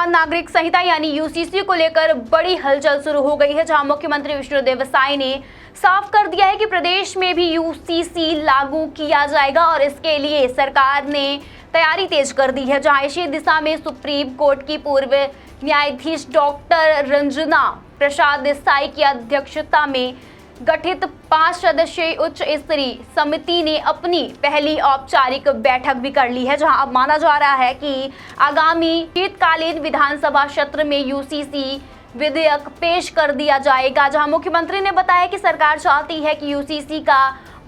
समान नागरिक संहिता यानी यूसीसी को लेकर बड़ी हलचल शुरू हो गई है, जहां मुख्यमंत्री विष्णुदेव साय ने साफ कर दिया है कि प्रदेश में भी यूसीसी लागू किया जाएगा और इसके लिए सरकार ने तैयारी तेज कर दी है। जहां इसी दिशा में सुप्रीम कोर्ट की पूर्व न्यायाधीश डॉक्टर रंजना प्रसाद देसाई की अध्यक्षता में गठित 5 सदस्यीय उच्च स्तरीय समिति ने अपनी पहली औपचारिक बैठक भी कर ली है, जहां अब माना जा रहा है कि आगामी शीतकालीन विधानसभा सत्र में यूसीसी विधेयक पेश कर दिया जाएगा। जहां मुख्यमंत्री ने बताया कि सरकार चाहती है कि यूसीसी का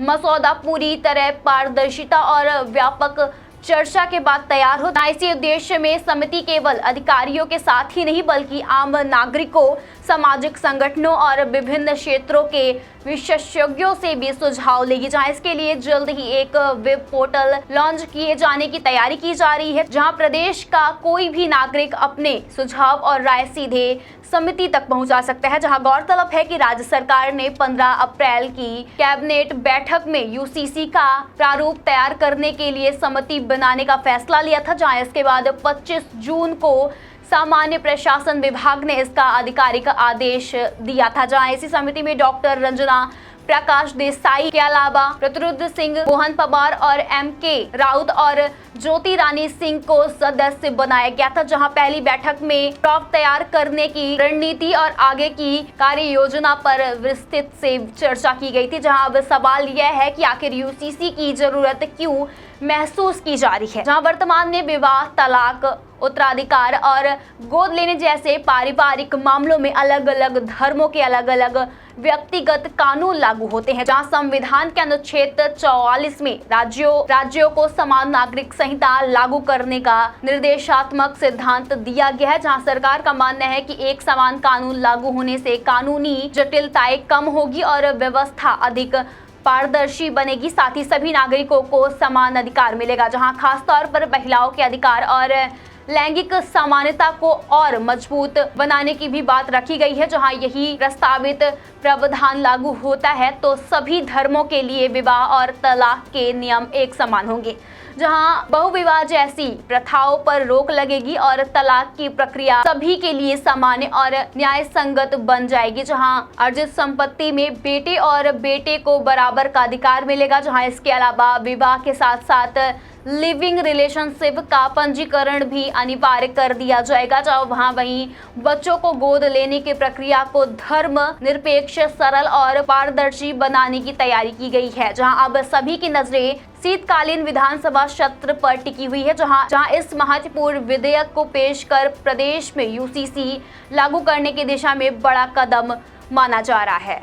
मसौदा पूरी तरह पारदर्शिता और व्यापक चर्चा के बाद तैयार हो। इसी उद्देश्य में समिति केवल अधिकारियों के साथ ही नहीं बल्कि आम नागरिकों, सामाजिक संगठनों और विभिन्न क्षेत्रों के विशेषज्ञों से भी सुझाव लेगी। जहां इसके लिए जल्द ही एक वेब पोर्टल लॉन्च किए जाने की तैयारी की जा रही है, जहां प्रदेश का कोई भी नागरिक अपने सुझाव और राय सीधे समिति तक पहुंचा सकता है। जहां गौरतलब है कि राज्य सरकार ने 15 अप्रैल की कैबिनेट बैठक में यूसीसी का प्रारूप तैयार करने के लिए समिति बनाने का फैसला लिया था, जहां इसके बाद 25 जून को सामान्य प्रशासन विभाग ने इसका आधिकारिक आदेश दिया था। जहां इसी समिति में डॉक्टर रंजना प्रकाश देसाई के अलावा प्रतुरुद्ध सिंह, मोहन पवार और एमके राउत और ज्योति रानी सिंह को सदस्य बनाया गया था। जहां पहली बैठक में ड्राफ्ट तैयार करने की रणनीति और आगे की कार्य योजना पर विस्तृत से चर्चा की गई थी। जहां अब सवाल यह है कि आखिर यूसीसी की जरूरत क्यों महसूस की जा रही है। जहां वर्तमान में विवाह, तलाक, उत्तराधिकार और गोद लेने जैसे पारिवारिक मामलों में अलग अलग धर्मों के अलग अलग व्यक्तिगत कानून लागू होते हैं। जहां संविधान के अनुच्छेद 44 में राज्यों को समान नागरिक संहिता लागू करने का निर्देशात्मक सिद्धांत दिया गया है। जहां सरकार का मानना है कि एक समान कानून लागू होने से कानूनी जटिलताएं कम होगी और व्यवस्था अधिक पारदर्शी बनेगी। साथ ही सभी नागरिकों को समान अधिकार मिलेगा। जहां खासतौर पर महिलाओं के अधिकार और लैंगिक समानता को और मजबूत बनाने की भी बात रखी गई है। जहां यही प्रस्तावित प्रावधान लागू होता है तो सभी धर्मों के लिए विवाह और तलाक के नियम एक समान होंगे। जहां बहुविवाह जैसी प्रथाओं पर रोक लगेगी और तलाक की प्रक्रिया सभी के लिए सामान्य और न्याय संगत बन जाएगी। जहां अर्जित संपत्ति में बेटे और बेटे को बराबर का अधिकार मिलेगा। जहां इसके अलावा विवाह के साथ साथ लिविंग रिलेशनशिप का पंजीकरण भी अनिवार्य कर दिया जाएगा। जहां वहीं बच्चों को गोद लेने की प्रक्रिया को धर्म निरपेक्ष, सरल और पारदर्शी बनाने की तैयारी की गई है। जहां अब सभी की नजरें शीतकालीन विधानसभा सत्र पर टिकी हुई है, जहां इस महत्वपूर्ण विधेयक को पेश कर प्रदेश में यूसीसी लागू करने की दिशा में बड़ा कदम माना जा रहा है।